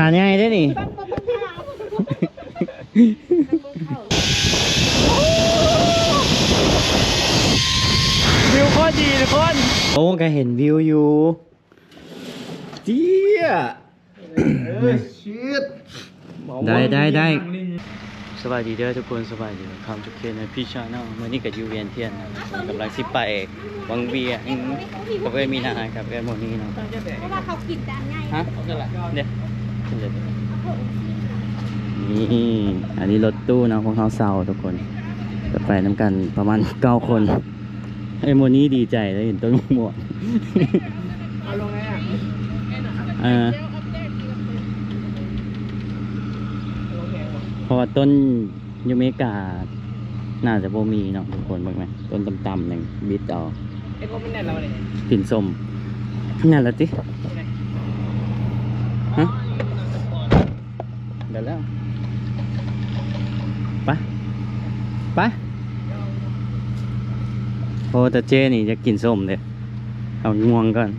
ขาใหญ่ได้นี่วิวโคตรดีทุกคนโอ้ก็เห็นวิวอยู่เจี๊ยได้สวัสดีเด้อทุกคนสวัสดีคำทุกเคนในพี่ชาแนลเมื่อนี้กับยูเวียนเทียนกำลังสิไปวังเวียงกับเอ้มีนากับเอ้โมนี่เนาะเพราะว่าเขากินจานง่ายฮะเนี่ยนี่อันนี้รถตู้นะของเขาเซาทุกคนจะไปน้ำกันประมาณ9 คนไอ้โมนี่ดีใจเลยเห็นต้นหมวกเอาลงไงเพราะว่าต้นยูเมกาน่าจะโบมีเนาะทุกคนบ้างไหมต้นต่ำๆหนึ่งบิดเอากลิ่นส้มนั่นแหละจิฮะเดี๋ยวแล้วไปโอ้แต่เจนี่จะกินส้มเลยเอาง่วงก่อน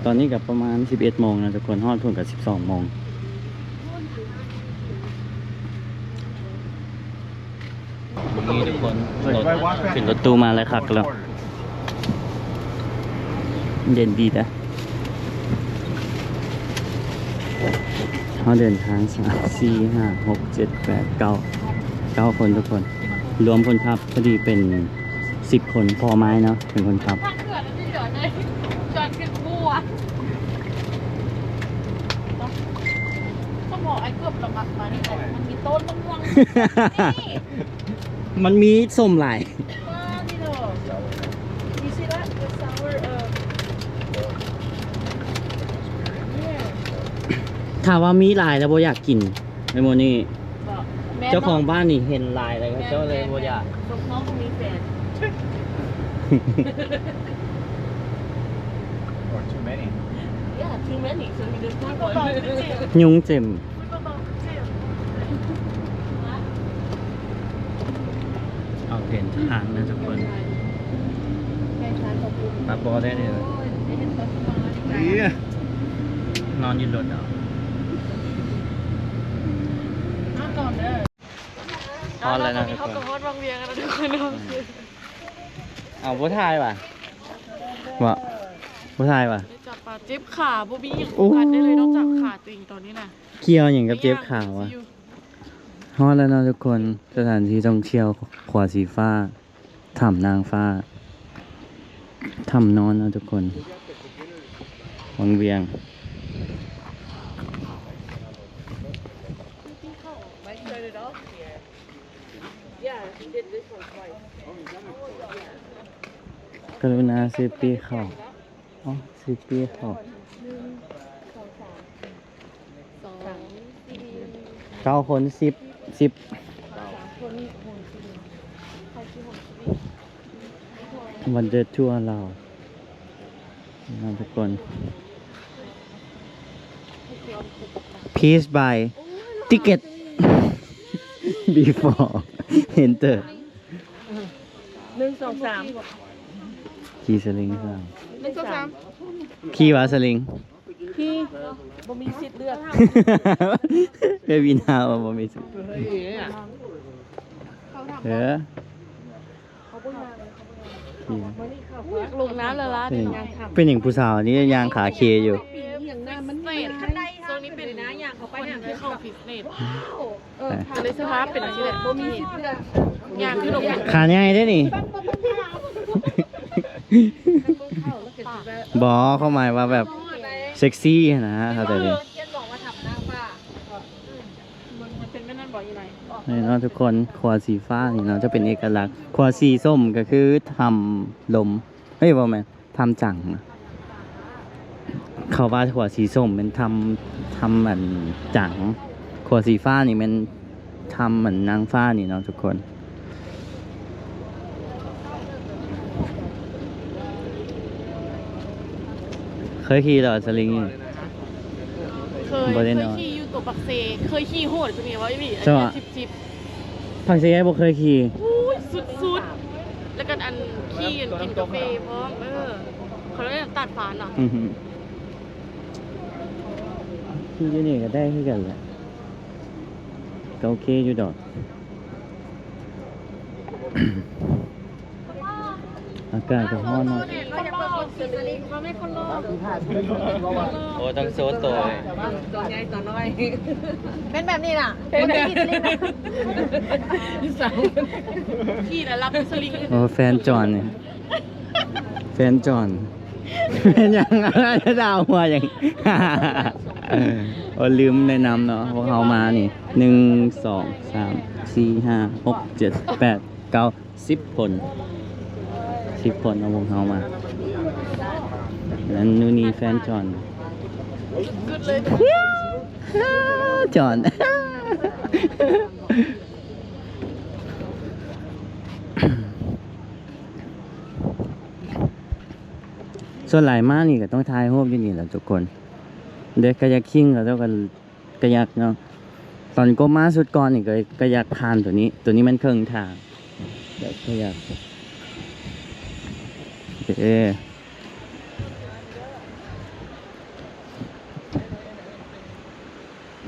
ตอนนี้กับประมาณ11 โมงนะทุกคนฮอดพุ่นกับ12 โมงนี่ทุกคนขึ้นรถตู้มาเลยครับแล้วเย็นดีนะเขาเดินทาง3 4 5 6 7 8 9 คนทุกคนรวมคนขับพอดีเป็น10 คนพอไม้เนาะเป็นคนขับจอดขึ้นบัวต้องบอกไอ้เกือบระมัดมานี่แต่มันมีต้นมะม่วงมันมีส้มหลายถามว่ามีลายแล้วโบอยากกินไอโมนี่เจ้าของบ้านนี่เห็นลายอะไรเจ้าเลยโบอยากน้องก็มีแฟนยุงเจ็มเอาเปลี่ยนทางนะทุกคนปาบอได้เลยนอนยืนรถเอาพอแล้วนะทุกคนเอาผู้ชายว่ะผู้ชายว่ะจับปลาเจ็บขาบ่มีอย่างกันได้เลยนอกจากขาตัวเองตอนนี้นะเคี่ยวอย่างกับเจ็บขาว่ะฮอดแล้วนะทุกคนสถานที่ท่องเที่ยวขวาสีฟ้าถ้ำนางฟ้าถ้ำนอนนะทุกคนวังเวียงกรุณาซื้อปีเข้าซื้อปีเข้า9 คน10วันเดินทัวร์เราทุกคน Please buy ticket before enter 1 2 3ขี่สลิงสาม1 2 3ขี่วะสลิงพี่บ่มีสิทธิ์เลือกเบบีนาบ่มีสิทธิ์ลงน้ำละละเป็นอย่างผู้สาวนี่ยางขาเคอยู่อย่างน้ำมันเฟดขั้นใดโซนนี้เป็นนะอย่างเขาไปอย่างที่เข้าฟิตเนสเลยสภาพเป็นอะไรแหละบ่มีสิทธิ์เลือกอย่างคือลงขาใหญ่ได้นี่บอเข้าหมายว่าแบบเซ็กซี่นะเขาแต่เลยนี่เนาะทุกคนขวาสีฟ้านี่เนาะจะเป็นเอกลักษณ์ขวาสีส้มก็คือทำลมบอกไหมทำจังเขาว่าขวาสีส้มเป็นทำเหมือนจังขวาสีฟ้านี่มันทำเหมือนนางฟ้านี่เนาะทุกคนเคยขี่เหรอสลิงเคยขี่อยู่ตัวปักเซเคยขี่โหดเป็นไงวะพี่จิบปักเซบอกเคยขี่สุดแล้วกันอันขี่กินกาแฟพร้อมเขาเรียกตัดฝานอ่ะ ที่อยู่นี่ก็ได้คือกันแหละก็โอเคอยู่ดอก อากาศก็ร้อนเนาะ เราอยากเปิดคนขี่สลิงเขาไม่คนรอ โอ้ต้องโซโต้ ตัวใหญ่ตัวน้อย เป็นแบบนี้น่ะ เป็นแบบ ขี่สลิงนะขี่แล้วรับสลิง โอ้แฟนจอนเนี่ยแฟนจอนเป็นยังอะไรดาวหัวอย่าง โอ้ลืมแนะนำเนาะพวกเขามานี่1 2 3 4 5 6 7 8 9 10 คน10 คนเอาพวกเขามาแล้วนู่นนี่แฟนจอน สุดเลย จอน ส่วนหลายมากนี่ก็ต้องทายรูปอยู่นี่แหละทุกคนเด็กกระยักคิงแล้วก็กระยักเนาะตอนก็มาสุดก่อนนี่ก็กระยักผ่านตัวนี้มันเครื่องทางเดี๋ยวกระยัก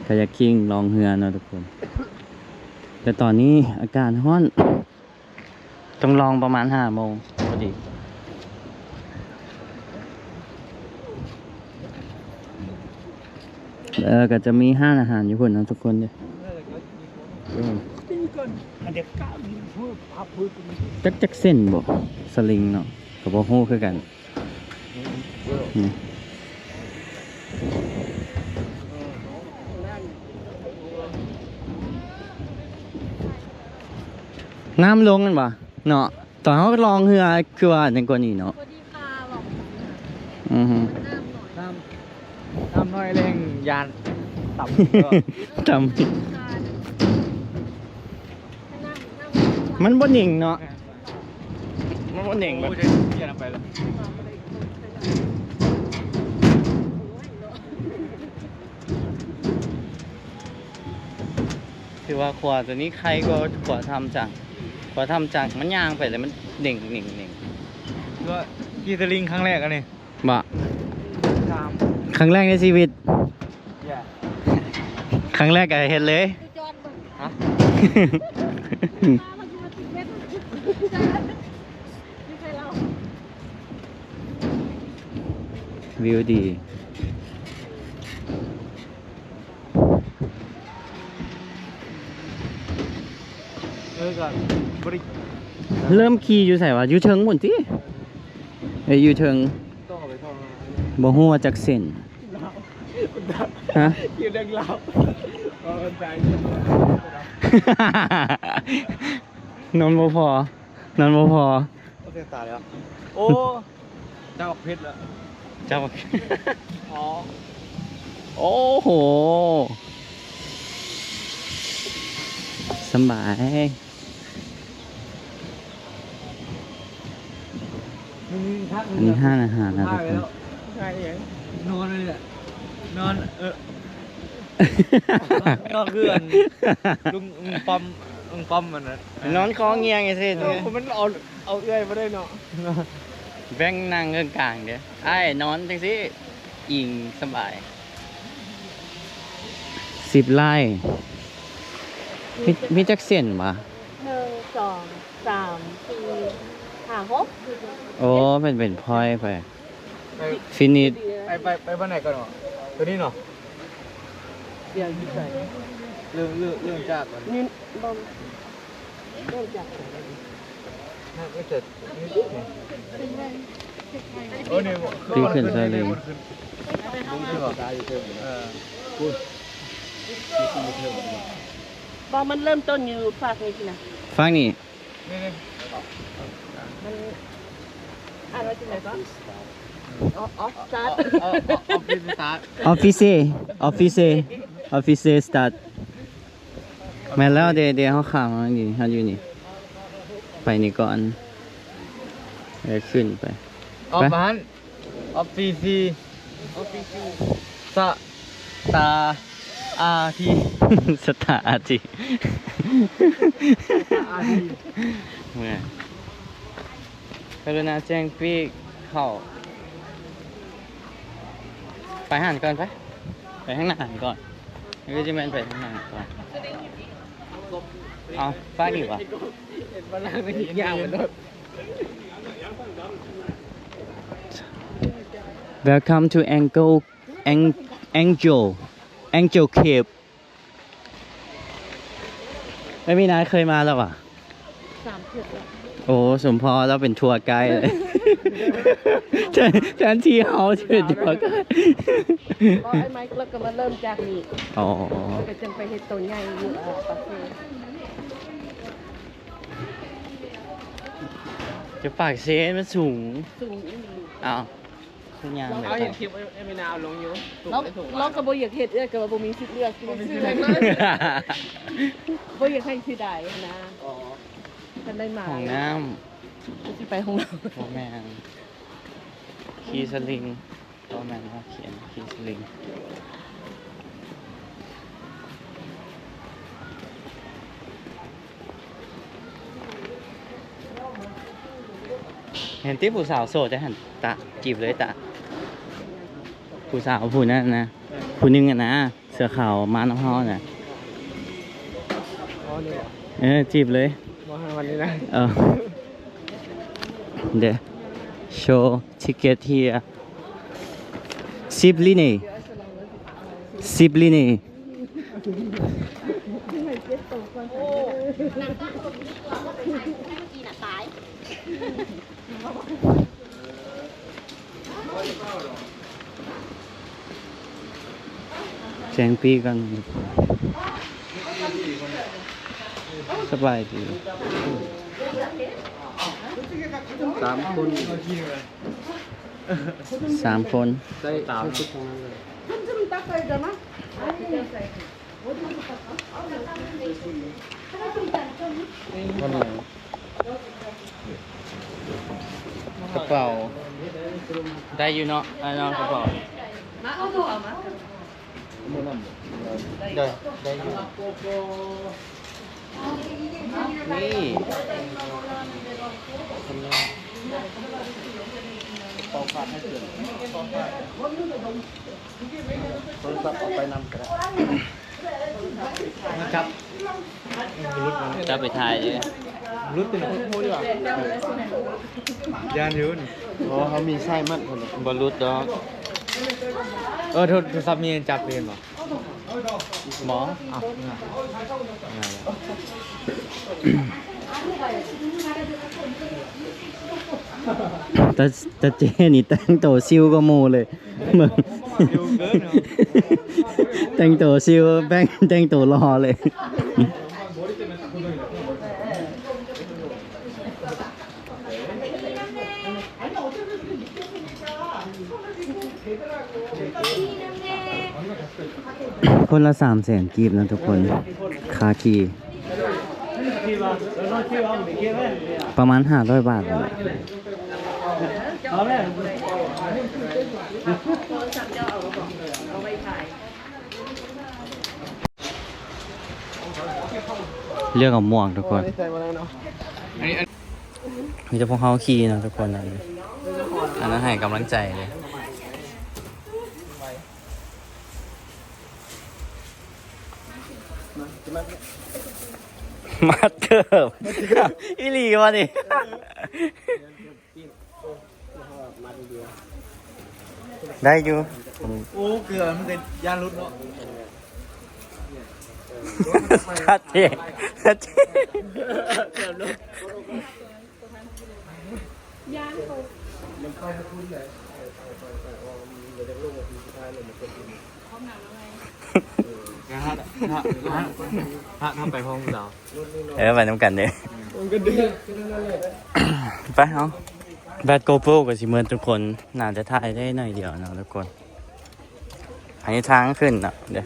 กระยักคิงลองเฮือเนาะทุกคนแต่ตอนนี้อากาศร้อนต้องลองประมาณ5 โมงพอดีก็จะมีห้างอาหารอยู่คนนะทุกคนเลยจักเส้นบ่สลิงเนาะกับบ่ฮู้คือกันนี่น้ำลงกันบ่เนาะตอนเขาลองเรือคือว่าจังกว่านี้เนาะ สวัสดีค่ะบอก อือฮึ น้ำน้อยแรงยานต่ำก็ จำมันบ่หนิ่งเนาะมันบ่หนิ่งแบบ เยี่ยมไปแล้ว คือว่าขวาตัวนี้ใครก็ขวาทำจังมันย่างไปเลยมันเด่งก็กีตาลิงครั้งแรกอันนี้ บ่ ตาม ครั้งแรกในชีวิต อย่า ครั้งแรกก็เห็นเลย จอนเบิ่ง ฮะ มันอยู่มา10 เมตรนี่ใครเรา วิวดี ก่อนบริ เริ่มขี่อยู่ใส่ว่าอยู่เทิงหมดที่อยู่เทิง ต้องเอาไปท่อง บ่ฮู้ว่าจักเส้นฮะ ยืนเด้งเราก็ใจ นอนบ่พอ โอเคตายแล้วโอ้เจ้าเพชรแล้ว เจ้า อ๋อ โอ้โหสบาย อันนี้ห้างอาหารนะทุกคน ใช่ยังนอนเลยแหละนอนนอนเพื่อนลุงปั๊มมันนะ นอนคอเงียงไงสิ มันเอาเอื้อยมาได้เนาะ แบงนั่งกลางๆเดี๋ยวไอ้นอนจังสิอิงสบาย10 ไร่มีจักเส้นปะ 1 2 3 4 5 6 โอ้เป็นพลอยไปฟินิช ไปบ้านไหนก่อนเนาะตัวนี้เนาะเรื่องที่ใส่เรื่องจากก่อน นี่บอมเริ่มจาก น่าก็จะโอ้เนี่ย พี่ขึ้นซะเลย ลุงที่บอกได้อยู่เพิ่มพูด บอมมันเริ่มต้นอยู่ฝากนี่สินะ ฟังนี่ นี่ มันอ่านว่าที่ไหนก็ออฟสตาร์ท เอาพิซซ่า ออฟฟิเซสตาร์ทแม่นแล้วเดี๋ยวเขาข้ามมานี่เขาอยู่นี่ไปนี่ก่อนเดี๋ยวขึ้นไป ออฟบ้านออฟซีซีสตาอาที สตาร์อาจีเมื่อกรุณาแจ้งพี่เข้าไปหันก่อนไป ไปข้างหน้าก่อนนี่ก็จะแม่นไปข้างหน้าก่อนเอาฟ้าอยู่วะ มันล่างไม่ถึงยาวมันโดน Welcome to Angel Cave ไม่มีนายเคยมาแล้วอ่ะ 3 เทื่อแล้ว โอ้สมพอเราเป็นทัวร์ไกด์เลยแทนที่เขาจะเป็นทัวร์ไกด์ ก็ไอ้ไม้แล้วก็มาเริ่มจากนี่ อ๋อ แล้วก็จังไปเฮ็ดตัวใหญ่อยู่ปากเซ่ จะปากเซนมันสูง สูงอีหลี อ้าวขึ้นยางเลย เอาเห็นคลิปไอ้ไม่นาวลงอยู่ เราก็บ่อยากเฮ็ดก็ว่าบ่มีสิทธิ์เลือกสิซื้อเลยบ่อยากให้สิได้นะ อ๋อ กันได้มา ห้องน้ สิไปห้องน้ ำพ่อแม่คีสลิงพ่อแม่เขาเขียนคีสลิงเห็นที่ผู้สาวโสดจะหันตะจีบเลยตะผู้สาวผู้นั้นนะผู้หนึงอะนะเสื้อขาวมาน้ำฮ้อน่ะ อ๋อนี่เหรอ จีบเลย มาวันนี้นะ เดี๋ยว show ticket here Sibline Sibline แจ้งปีกันสบายดี 3 คน 3 คน ได้3 คนไหน กระเป๋า ได้อยู่เนาะไอ้น้องกระเป๋า มาเอาตัวเอามา ได้ได้อยู่นี่เป่าขาดให้เกิด โทรศัพท์เอาไปนำกัน นะครับจะไปถ่ายเลย รุดเป็นคนพูดดีกว่ายานยืนอ๋อเขามีไส้มัดคน บอลลูดดอก โทรศัพท์มีจับเรียนป่ะ หมอ อ้าวนี่ไง แต่เจนี่แต่งตัวซิวก็มูเลยเหมือนแต่งตัวซิวแบงแต่งตัวรอเลยคนละ300,000 กีบนะทุกคนคาคีประมาณ500 บาทเลยเลือกเอาหมวกทุกคนมีแต่พวกเขาขี่นะทุกคนอันนั้นให้กำลังใจเลยมาเกิบอีหลีวะนี่ได้อยู่ โอ้เกลือมันเป็นยานรุดเนาะ ชัดเจนชัดเจนถ้าไปห้องเรา ไปน้ำกันเนี่ยไปเอาแบตโกโปรกับสิเมินทุกคนน่าจะถ่ายได้หน่อยเดียวนะทุกคนอันนี้ทางขึ้นเนาะเดี๋ยว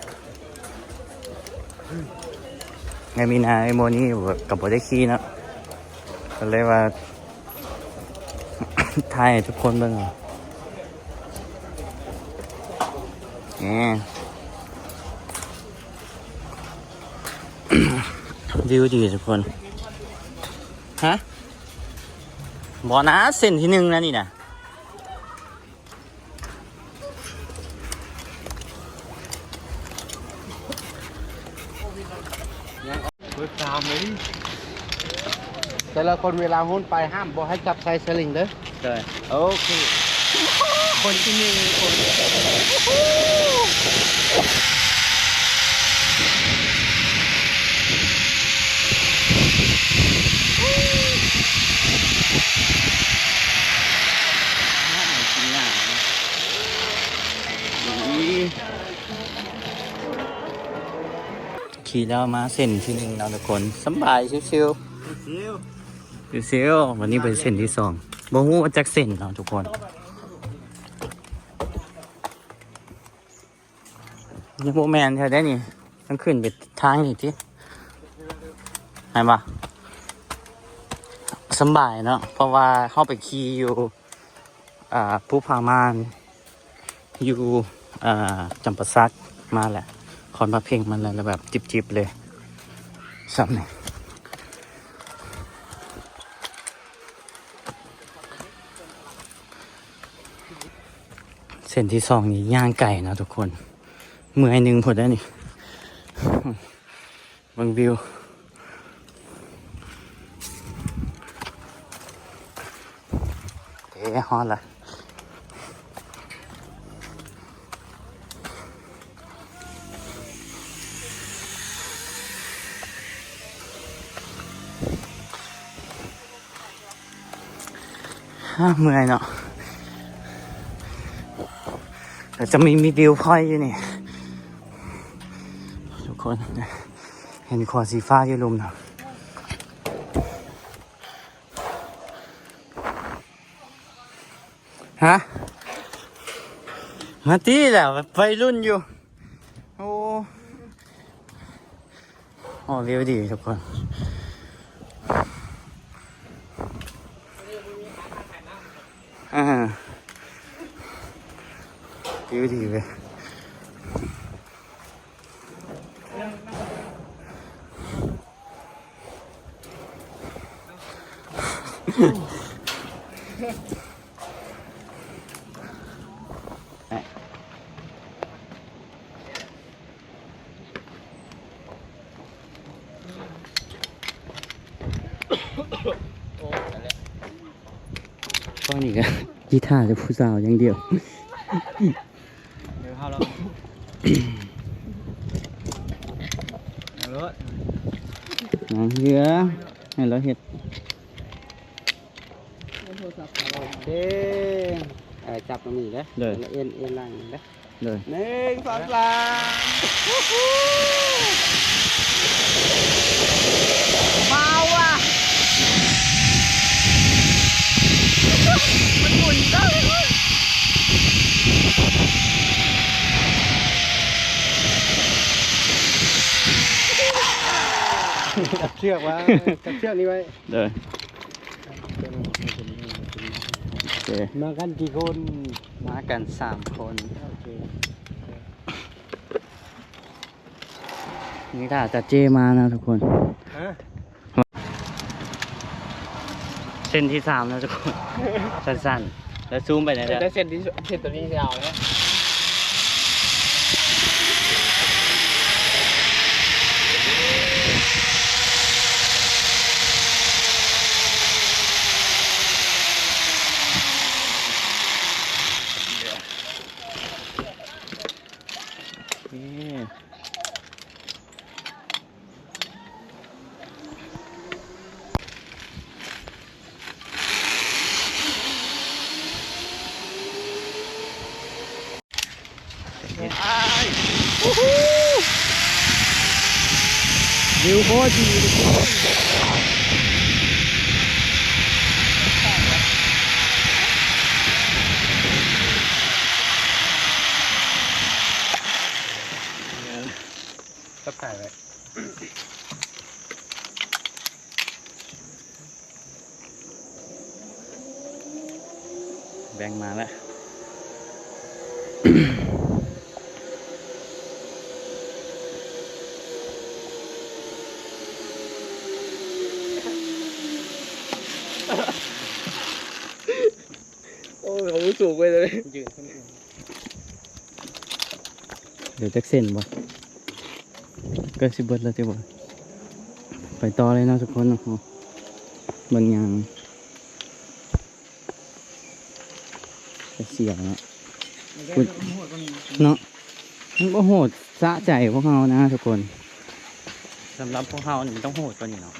ไงมีนาไอโมนี่กับโบได้ขี้เนาะก็เลยว่า ถ่ายให้ทุกคนเบ้างนี่วิวดีทุกคนฮะบอนะเส้นที่1นะนี่นะ ปิดตามเลย แต่ละคนเวลาหุ้นไปห้ามบอกให้จับไซสลิงเด้อ ใช่ โอเค คนที่หนึ่งคน กินยากนะขี่แล้วมาเส้นที่หนึ่งเราทุกคนสบายชิวๆชิวๆวันนี้เป็นเส้นที่สองบ่ฮู้ว่าจักเส้นเราทุกคนยังบ่แม่นแท้ได้นี่ต้องขึ้นไปทางนี่ติไหนบ่สบายเนาะเพราะว่าเข้าไปขี่อยู่ภูผามานอยู่จำปาสักมาแหละคอนพระเพ่งมันแล้วแบบจิบๆเลยซ้ำนี่เส้นที่สองนี่ย่างไก่นะทุกคนเมื่อยหนึ่งพอได้นี่บางวิวฮอตละเมื่อยเนาะแต่จะมีวิวพอยต์อยู่นี่ทุกคนเห็นขวดสีฟ้าอยู่ลุมเนาะฮะมาตีแล้วไปรุ่นอยู่โอ้วิวดีทุกคนวิวดีเลยก็นี่ก็กีตาร์จะผู้สาวอย่างเดียวเดี๋ยวเข้าแล้วรถ น้องเรือให้เราเห็ดเด้จับตรงนี้นะเอ็นล่างนะเลย1 2 3เมาอ่ะมันหมุนได้จับเชือกไว้จับเชือกนี้ไว้เลยโอเคมากันกี่คนมากัน3 คนโอเคนี่ถ้าจะเจมานะทุกคนเส้นที่3นะทุกคนสั้นๆแล้วซูมไปไหนได้เส้นตัวนี้ยาวนะวิวโคตรดีก็ถ่ายไว้แบ่งมาแล้วโอ้ยผมสูงไปเลยยืนเดี๋ยวจะเส้นบ่ก็สิเบิดแล้วจะบ่ ไปต่อเลยเนาะทุกคนเนาะเบิ่งยางจะเสียวเนาะเนาะมันก็โหดสะใจพวกเรานะทุกคนสำหรับพวกเราเนี่ยมันต้องโหดกว่านี้เนาะ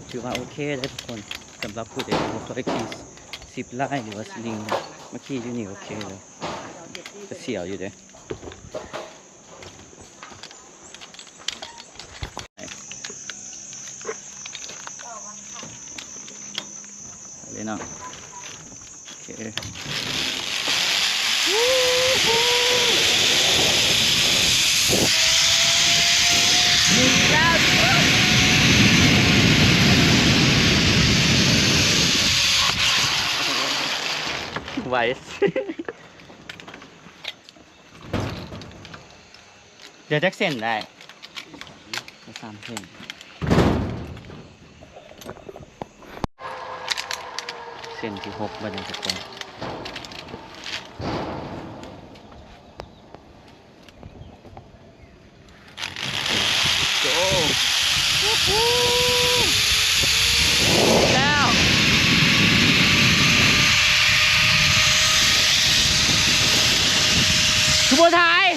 ถือว่าโอเคเลยทุกคนสำหรับผู้ใดที่เคยขี่ซิปไล่หรือว่าสลิงเมื่อกี้อยู่นี่โอเคเลยจะเสียวอยู่เด้เลยเนาะโอเคไว้ เดี๋ยวแจ็คเส้นได้3 เส้นเส้นที่6บันไดทุกคนโก้แล้วขบวนท้าย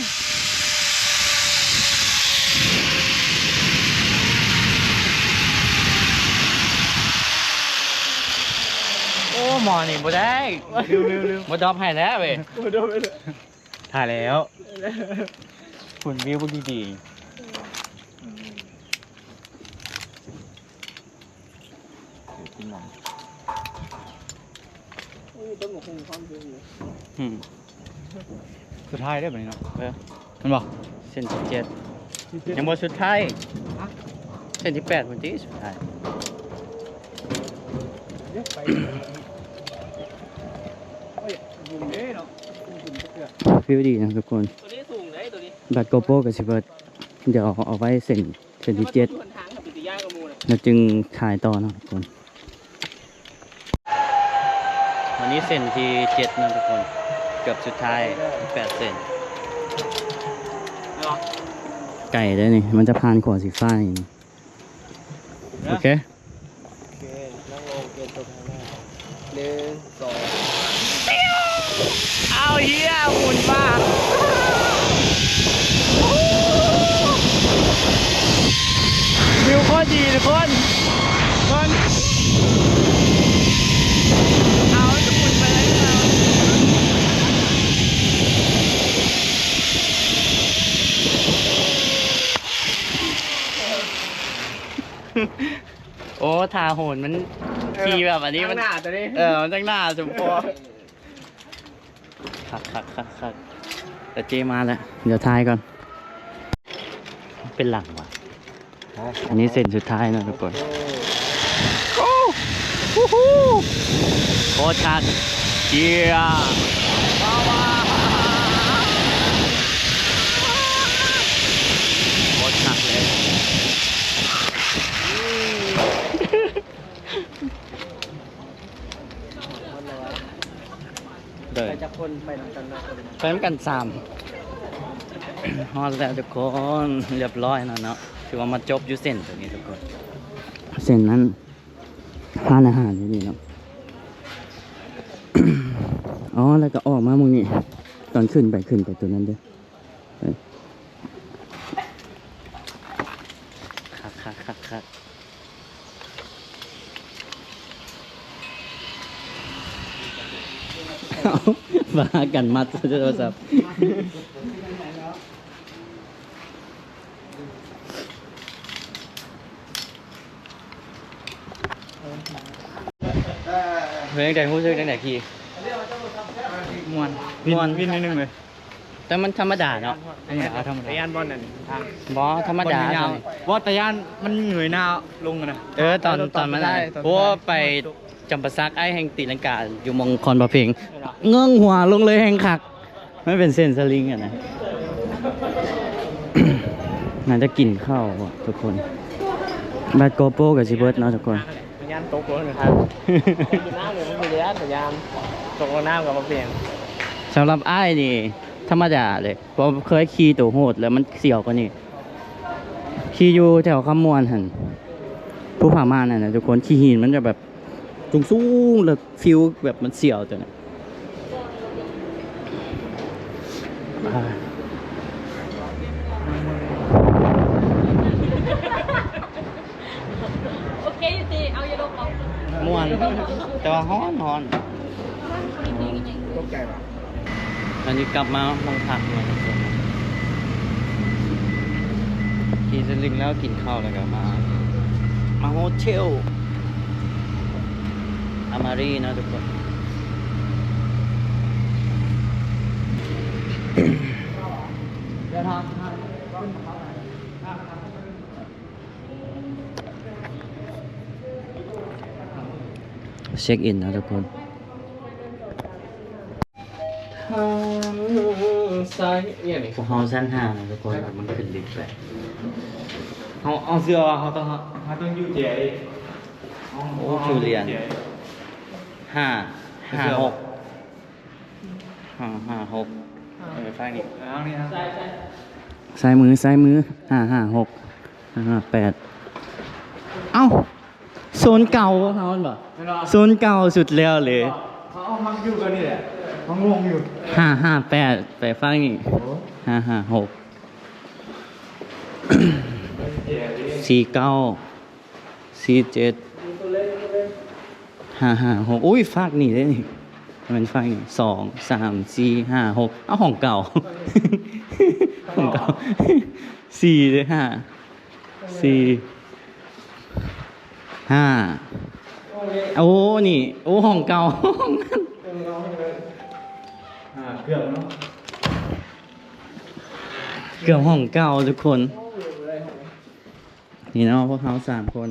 โอ้หมอนี่บ่ได้ลืมบ่ดรอปให้แล้วเว้ยถ่ายแล้วฝุ่นวิวพวกดีสุดท้ายได้ไหมเนาะมันบอกเส้นที่7ยังบ่สุดท้ายเส้นที่8มันที่สุดท้ายฟิวดีนะทุกคนบัตรโกโปรกับสิบเบิร์ดเดี๋ยวเอาไว้เส้นที่7แล้วจึงถ่ายต่อนะทุกคนวันนี้เส้นที่7นะทุกคนเกือบสุดท้าย8 เส้นไก่ได้นี่มันจะผ่านขวดสีฟ้าอย่างนี้โอเค โอเคนั่งลงเกณฑ์ตัวข้างหน้า1 2 เอาเหี้ยหมุนมากวิวโคตรดีทุกคนเอาจะหมุนไปเลยโอ้ทาโหนมันขี่แบบอันนี้มันหน้าตัวนี้มันตั้งหน้าสมพอคักแต่เจมาแล้วเดี๋ยวทายก่อนเป็นหลังว่ะอันนี้เส้นสุดท้ายนะทุกคนโอ้โหโคตรชัดเจียโคตรชัดเลยเดิน จะคนไปนำกันนะ ไปน้ำกัน3 ฮอดแล้วทุกคนเรียบร้อยแล้วเนาะถือว่ามาจบอยู่เส้นตัวนี้ทุกคนเส้นนั้นทานอาหารอยู่นี่เนาะ อ๋อแล้วก็ออกมามึงนี่ตอนขึ้นไปตัวนั้นเด้อคักเอาบ้ากันมัดโทรศัพท์เพลงแต่รู้สึกตั้งแต่ขี่มวนวินนิดนึงเลยแต่มันธรรมดาเนาะธรรมดา ตะยานบอลนั่นทาง บอธรรมดา ว่าตะยานมันเหนื่อยหน้าลงนะ ตอนมันได้เพราะว่าไปจำปาซักไอ้แห่งตีลังกาอยู่มองคอนประเพงเงื่องหัวลงเลยแห่งคักไม่เป็นเส้นสลิงอ่ะนะ น่าจะกินข้าวอ่ะทุกคนแบตโกโปรกับชิเบิร์ตเนาะทุกคน ตะยานตกรถนะครับกินน้ำเลยมันมีระยะตะยานตกน้ำกับมาเปลี่ยน สำหรับไอ้นี่ ธรรมดาเลยเพราะเคยขี่ตัวโหดแล้วมันเสียวกว่านี่ขี่อยู่แถวขมวนหันผู้ผ่ามาน่ะนะทุกคนขี่หินมันจะแบบสูงๆแล้วฟิลแบบมันเสียวตัวนั้นโอเคอยู่ดีเอาอย่าลงออก ม่วนแต่ว่าฮ้อนอันนี้กลับมาห้องพักมาทุกคนขี่สลิงแล้วกินข้าวแล้วก็มาโฮเทลอามารีนะทุกคนเช็คอินนะทุกคน ซ้ายเนี่ยนี่ พวกเขาสั้นห่างนะทุกคนมันขึ้นลิฟต์ไป เอาเสื้อเขาต้องยูเจ โอ้คิวเรียนห้าหกไปฟังนี่ เอานี่นะ ซ้ายมือ556 558เอ้าโซนเก่าของเขาเหรอโซนเก่าสุดแล้วเลย เขาเอามักอยู่กันนี่แหละเขางงอยู่ 558ไปฟังนี่556 49 47 556อุ้ยฝากนี่ได้นี่มันฝากนี่2 3 4 5 6เอาของเก่า ของเก่า4เลย5 โอ้นี่โอ้ห้องเก่า เกือบเนาะ เกือบห้องเก่าทุกคนนี่เนาะพวกเขา3 คน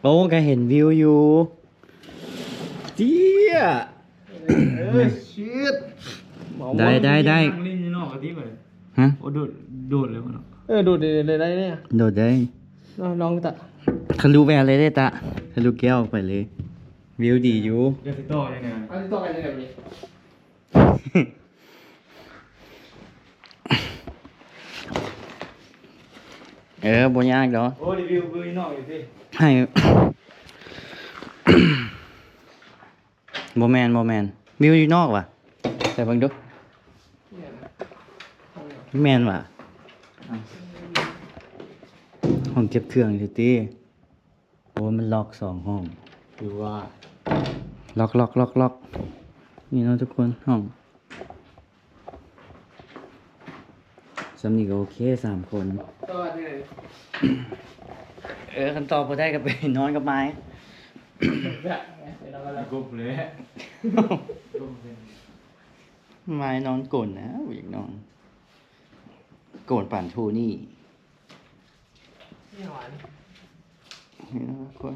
โอ้ก็เห็นวิวอยู่เจี๊ย ชิด ได้ นั่งเล่นอยู่นอกกะทิไป ฮะ โอ้โดดเลยมันโดดเลยได้เนี่ย โดดได้ ลองตะ ทะลุแวร์เลยได้ตะทะลุแก้วออกไปเลย วิวดีอยู่ เดี๋ยวสิต่อยังไงเอาสิต่อกันยังไงนี่ บ่ยากดอก โอ้รีวิวนอกอยู่สิ ให้ บ่แมนวิวอยู่นอกว่ะแต่เบิ่งดูแมนว่ะห้องเก็บเครื่องสิติโอ้มันล็อก2 ห้อง คือว่า ล็อกนี่เนาะทุกคนห้องสำนีก็โอเค3 คน ต่อที่ไหน คันตอบบ่ได้ก็ไปนอนกับไม้ กุบเลย ไม้นอนโกนนะอยากนอนโกนป่านทูนี่นี่นะทุกคน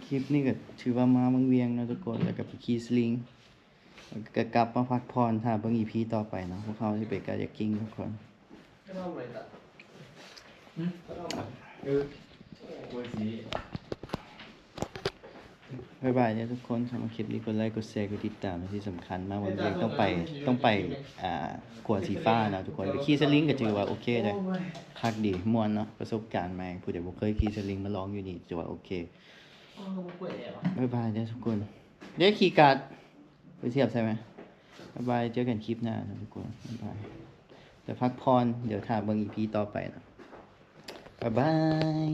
คลิปนี้ก็ถือว่ามาเมืองเวียงนะทุกคนแล้วก็ไปขี่สลิงแล้วก็กลับมาพักผ่อนถ้าเบิ่ง EP ต่อไปเนาะพวกเขาสิไปกายักกิ้งทุกคน บ๊ายบายเนี่ยทุกคนสำหรับคลิปนี้กดไลค์กดแชร์กดติดตามที่สำคัญมากวันนี้ต้องไปขวดสีฟ้านะทุกคนไปขี่สลิงก็ถือว่าโอเคเลยคักดีม่วนเนาะประสบการณ์ใหม่ผู้ใดบ่เคยขี่สลิงมาลองอยู่นี่ถือว่าโอเคบ๊ายบายเนี่ยทุกคนเดี๋ยวขี่การ์ดไปเทียบใช่ไหมบ๊ายบายเจอกันคลิปหน้านะทุกคนบ๊ายบายแต่พักพรเดี๋ยวถ้าเบิ่ง EP ต่อไปนะบ๊ายบาย